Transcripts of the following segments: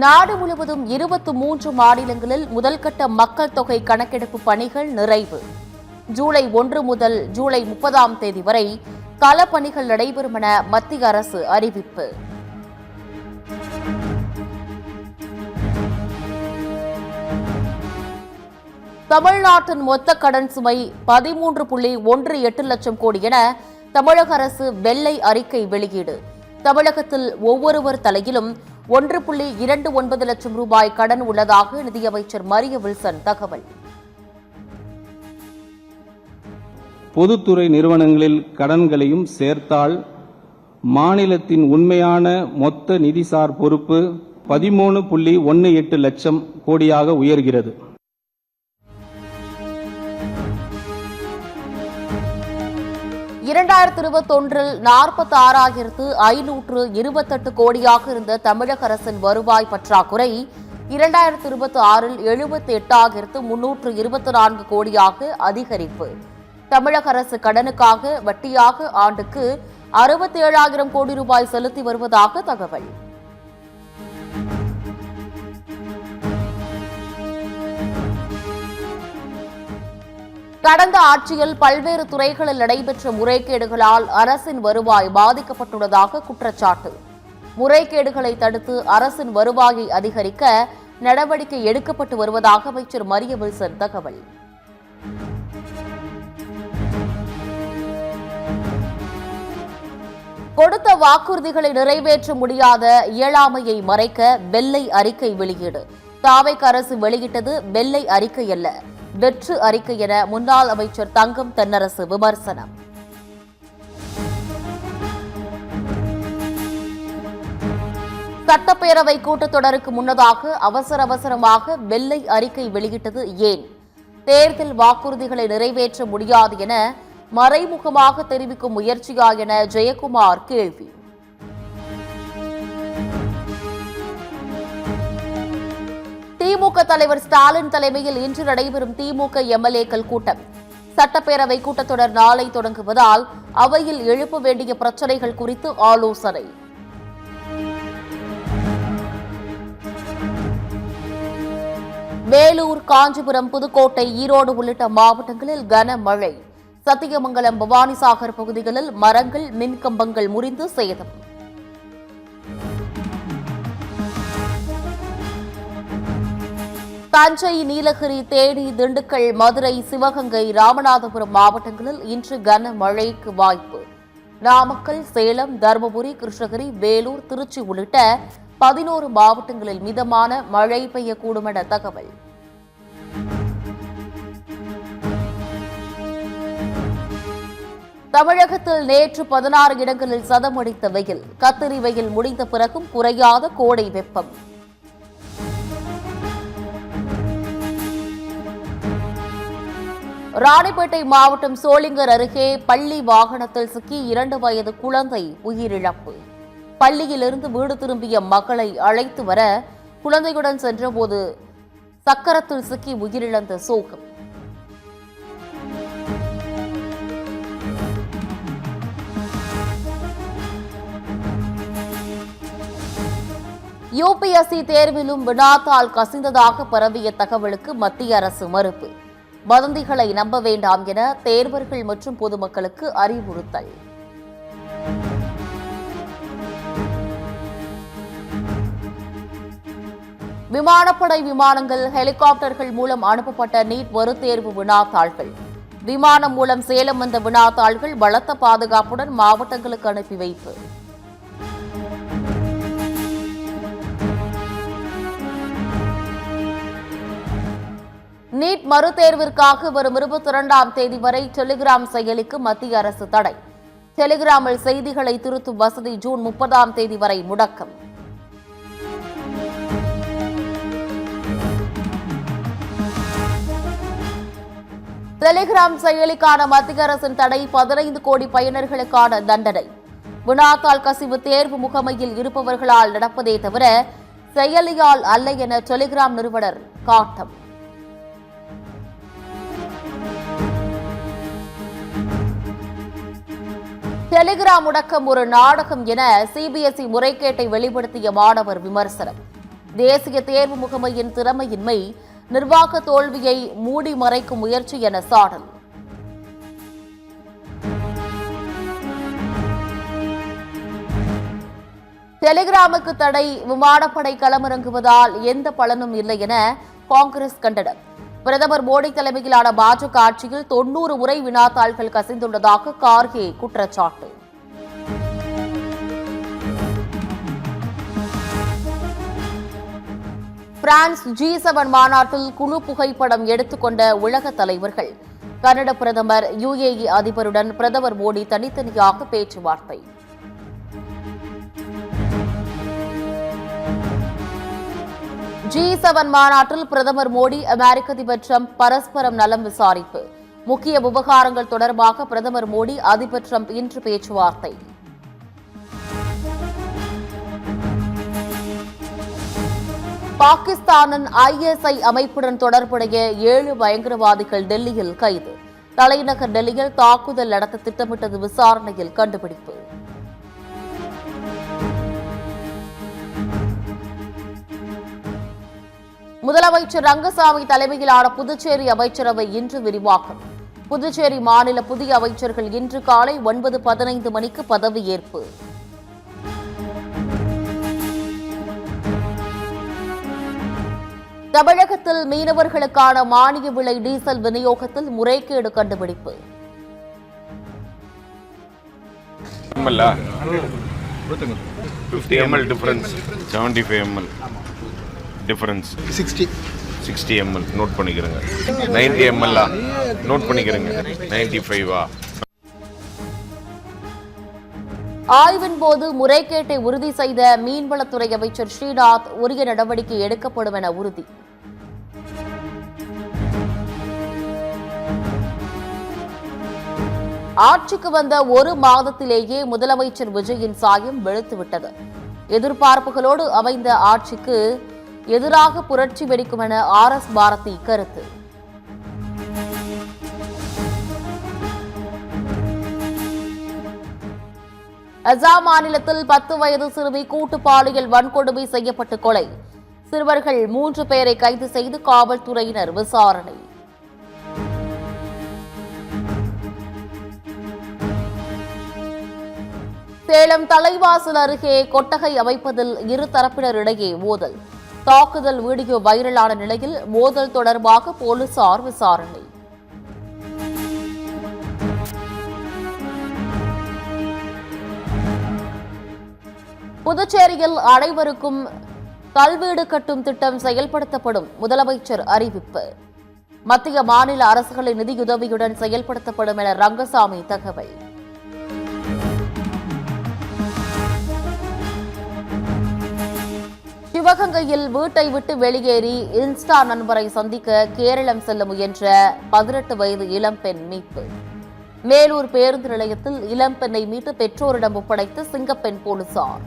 நாடு முழுவதும் 23 மாநிலங்களில் முதல்கட்ட மக்கள் தொகை கணக்கெடுப்பு பணிகள் நிறைவு. ஜூலை 1 முதல் ஜூலை 30ஆம் தேதி வரை களப்பணிகள் நடைபெறும் என மத்திய அரசு அறிவிப்பு. தமிழ்நாட்டின் மொத்த கடன் சுமை 13.18 லட்சம் கோடி என தமிழக அரசு வெள்ளை அறிக்கை வெளியீடு. தமிழகத்தில் ஒவ்வொருவர் தலையிலும் 1.29 லட்சம் ரூபாய் கடன் உள்ளதாக நிதியமைச்சர் மரிய வில்சன் தகவல். பொதுத்துறை நிறுவனங்களில் கடன்களையும் சேர்த்தால் மாநிலத்தின் உண்மையான மொத்த நிதிசார் பொறுப்பு 13.18 லட்சம் கோடியாக உயர்கிறது. இரண்டாயிரத்து 21 46,528 கோடியாக இருந்த தமிழக அரசின் வருவாய் பற்றாக்குறை 2026 78,324 கோடியாக அதிகரிப்பு. தமிழக அரசு கடனுக்காக வட்டியாக ஆண்டுக்கு 67,000 கோடி ரூபாய் செலுத்தி வருவதாக தகவல். கடந்த ஆட்சியில் பல்வேறு துறைகளில் நடைபெற்ற முறைகேடுகளால் அரசின் வருவாய் பாதிக்கப்பட்டுள்ளதாக குற்றச்சாட்டு. முறைகேடுகளை தடுத்து அரசின் வருவாயை அதிகரிக்க நடவடிக்கை எடுக்கப்பட்டு வருவதாக அமைச்சர் மரிய வில்சன் தகவல். கொடுத்த வாக்குறுதிகளை நிறைவேற்ற முடியாத இயலாமையை மறைக்க வெள்ளை அறிக்கை வெளியீடு. தாவேக அரசு வெளியிட்டது வெள்ளை அறிக்கை அல்ல, வெற்று அறிக்கை என முன்னாள் அமைச்சர் தங்கம் தென்னரசு விமர்சனம். சட்டப்பேரவை கூட்டத்தொடருக்கு முன்னதாக அவசரமாக வெள்ளை அறிக்கை வெளியிட்டது ஏன்? தேர்தல் வாக்குறுதிகளை நிறைவேற்ற முடியாது என மறைமுகமாக தெரிவிக்கும் முயற்சியா என ஜெயக்குமார் கேள்வி. திமுக தலைவர் ஸ்டாலின் தலைமையில் இன்று நடைபெறும் திமுக எம்எல்ஏக்கள் கூட்டம். சட்டப்பேரவை கூட்டத்தொடர் நாளை தொடங்குவதால் அவையில் எழுப்ப வேண்டிய பிரச்சினைகள் குறித்து ஆலோசனை. வேலூர், காஞ்சிபுரம், புதுக்கோட்டை, ஈரோடு உள்ளிட்ட மாவட்டங்களில் கனமழை. சத்தியமங்கலம், பவானிசாகர் பகுதிகளில் மரங்கள், மின்கம்பங்கள் முறிந்து சேதம். தஞ்சை, நீலகிரி, தேனி, திண்டுக்கல், மதுரை, சிவகங்கை, ராமநாதபுரம் மாவட்டங்களில் இன்று கனமழைக்கு வாய்ப்பு. நாமக்கல், சேலம், தருமபுரி, கிருஷ்ணகிரி, வேலூர், திருச்சி உள்ளிட்ட 11 மாவட்டங்களில் மிதமான மழை பெய்யக்கூடும் என தகவல். தமிழகத்தில் நேற்று 16 இடங்களில் சதமடித்த வெயில். கத்திரி வெயில் முடிந்த பிறகும் குறையாத கோடை வெப்பம். ராணிப்பேட்டை மாவட்டம் சோளிங்கர் அருகே பள்ளி வாகனத்தில் சிக்கி 2 வயது குழந்தை உயிரிழப்பு. பள்ளியிலிருந்து வீடு திரும்பிய மகளை அழைத்து வர குழந்தையுடன் சென்றபோது சக்கரத்தில் சிக்கி உயிரிழந்த சோகம். யுபிஎஸ்சி தேர்விலும் வினாத்தாள் கசிந்ததாக பரவிய தகவலுக்கு மத்திய அரசு மறுப்பு. வதந்திகளை நம்ப வேண்டாம் என தேர்வர்கள் மற்றும் பொதுமக்களுக்கு அறிவுறுத்தல். விமானப்படை விமானங்கள், ஹெலிகாப்டர்கள் மூலம் அனுப்பப்பட்ட நீட் மறுதேர்வு வினாத்தாள்கள். விமானம் மூலம் சேலம் வந்த வினாத்தாள்கள் பலத்த பாதுகாப்புடன் மாவட்டங்களுக்கு அனுப்பி வைப்பு. நீட் மறுதேர்விற்காக வரும் 22ஆம் தேதி வரை டெலிகிராம் செயலிக்கு மத்திய அரசு தடை. டெலிகிராமில் செய்திகளை திருத்தும் வசதி ஜூன் 30ஆம் தேதி வரை முடக்கம். டெலிகிராம் செயலிக்கான மத்திய அரசின் தடை 15 கோடி பயனர்களுக்கான தண்டனை. வினாத்தாள் கசிவு தேர்வு முகமையில் இருப்பவர்களால் நடப்பதே தவிர செயலியால் அல்ல என டெலிகிராம் நிறுவனர் காட்டம். டெலிகிராம் முடக்கம் ஒரு நாடகம் என சிபிஎஸ்இ முறைகேட்டை வெளிப்படுத்திய மாணவர் விமர்சனம். தேசிய தேர்வு முகமையின் திறமையின்மை, நிர்வாக தோல்வியை மூடி மறைக்கும் முயற்சி என சாடல். டெலிகிராமுக்கு தடை, விமானப்படை களமிறங்குவதால் எந்த பலனும் இல்லை என காங்கிரஸ் கண்டனம். பிரதமர் மோடி தலைமையிலான பாஜக ஆட்சியில் 90 முறை வினாத்தாள்கள் கசிந்துள்ளதாக கார்கே குற்றச்சாட்டு. பிரான்ஸ் G7 மாநாட்டில் குழு புகைப்படம் எடுத்துக்கொண்ட உலக தலைவர்கள். கனடா பிரதமர், UAE அதிபருடன் பிரதமர் மோடி தனித்தனியாக பேச்சுவார்த்தை. G7 மாநாட்டில் பிரதமர் மோடி, அமெரிக்க அதிபர் டிரம்ப் பரஸ்பரம் நலம் விசாரிப்பு. முக்கிய விவகாரங்கள் தொடர்பாக பிரதமர் மோடி, அதிபர் டிரம்ப் இன்று பேச்சுவார்த்தை. பாகிஸ்தானின் ISI அமைப்புடன் தொடர்புடைய 7 பயங்கரவாதிகள் டெல்லியில் கைது. தலைநகர் டெல்லியில் தாக்குதல் நடத்த திட்டமிட்டது விசாரணையில் கண்டுபிடிப்பு. முதலமைச்சர் ரங்கசாமி தலைமையிலான புதுச்சேரி அமைச்சரவை இன்று விரிவாக்கம். புதுச்சேரி மாநில புதிய அமைச்சர்கள் இன்று காலை 9:15 மணிக்கு பதவியேற்பு. தமிழகத்தில் மீனவர்களுக்கான மானிய விலை டீசல் விநியோகத்தில் முறைகேடு கண்டுபிடிப்பு. டிஃபரன்ஸ் 60 ml நோட் பண்ணிக்கிறேங்க. 90 ml நோட் பண்ணிக்கிறேங்க. 95 ஆய்வின் போது முறைகேட்டை உறுதி செய்த மீன்வளத்துறை அமைச்சர் ஸ்ரீநாத் உரிய நடவடிக்கை எடுக்கப்படும் என உறுதி. ஆட்சிக்கு வந்த ஒரு மாதத்திலேயே முதலமைச்சர் விஜயின் சாயம் வெளுத்துவிட்டது. எதிர்பார்ப்புகளோடு அமைந்த ஆட்சிக்கு எதிராக புரட்சி வெடிக்கும் என RS பாரதி கருத்து. அசாம் மாநிலத்தில் 10 வயது சிறுமி கூட்டு பாலியல் வன்கொடுமை செய்யப்பட்டு கொலை. சிறுவர்கள் 3 பேரை கைது செய்து காவல்துறையினர் விசாரணை. சேலம் தலைவாசல் அருகே கொட்டகை அமைப்பதில் இரு தரப்பினரிடையே மோதல். தாக்குதல் வீடியோ வைரலான நிலையில் மோதல் தொடர்பாக போலீசார் விசாரணை. புதுச்சேரியில் அனைவருக்கும் கல்வீடு கட்டும் திட்டம் செயல்படுத்தப்படும், முதலமைச்சர் அறிவிப்பு. மத்திய மாநில அரசுகளின் நிதியுதவியுடன் செயல்படுத்தப்படும் என ரங்கசாமி தகவல். சிவகங்கையில் வீட்டை விட்டு வெளியேறி இன்ஸ்டா நண்பரை சந்திக்க கேரளம் செல்ல முயன்ற 18 வயது இளம்பெண் மீட்பு. மேலூர் பேருந்து நிலையத்தில் இளம்பெண்ணை மீட்டு பெற்றோரிடம் ஒப்படைத்த சிங்கப்பெண் போலீசார்.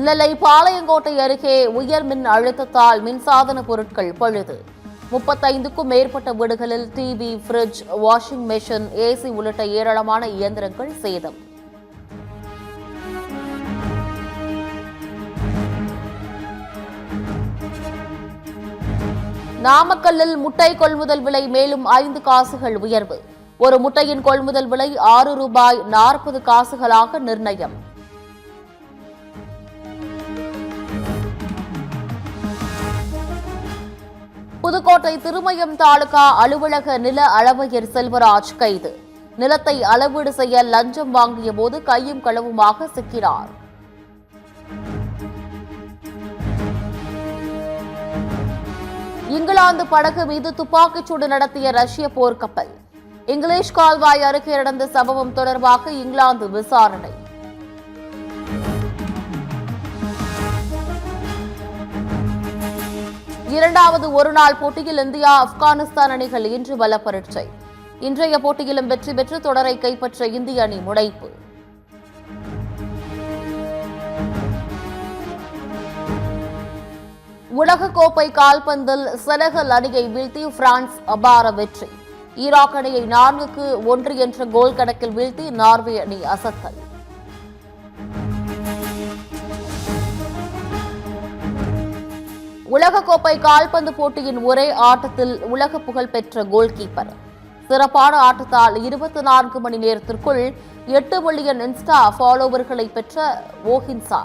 நெல்லை பாளையங்கோட்டை அருகே உயர் மின் அழுத்தத்தால் மின்சாதன பொருட்கள் பழுது. 35க்கும் மேற்பட்ட வீடுகளில் TV, fridge, washing machine, AC உள்ளிட்ட ஏராளமான இயந்திரங்கள் சேதம். நாமக்கல்லில் முட்டை கொள்முதல் விலை மேலும் 5 காசுகள் உயர்வு. ஒரு முட்டையின் கொள்முதல் விலை ₹6.40 நிர்ணயம். புதுக்கோட்டை திருமயம் தாலுகா அலுவலக நில அளவையர் செல்வராஜ் கைது. நிலத்தை அளவீடு செய்ய லஞ்சம் வாங்கிய போது கையும் களவுமாக சிக்கினார். இங்கிலாந்து படகு மீது துப்பாக்கிச்சூடு நடத்திய ரஷ்ய போர்க்கப்பல். இங்கிலீஷ் கால்வாய் அருகே நடந்த சம்பவம் தொடர்பாக இங்கிலாந்து விசாரணை. இரண்டாவது ஒருநாள் போட்டியில் இந்தியா, ஆப்கானிஸ்தான் அணிகள் இன்று பல பரீட்சை. இன்றைய போட்டியிலும் வெற்றி பெற்று தொடரை கைப்பற்ற இந்திய அணி முனைப்பு. உலகக்கோப்பை கால்பந்தில் செனகல் அணியை வீழ்த்தி பிரான்ஸ் அபார வெற்றி. ஈராக் அணியை 4-1 என்ற கோல் கணக்கில் வீழ்த்தி நார்வே அணி அசத்தல். உலகக்கோப்பை கால்பந்து போட்டியின் ஒரே ஆட்டத்தில் உலக புகழ் பெற்ற கோல் கீப்பர். சிறப்பான ஆட்டத்தால் 24 மணி நேரத்திற்குள் 8 மில்லியன் இன்ஸ்டா ஃபாலோவர்களை பெற்ற ஓஹின்சா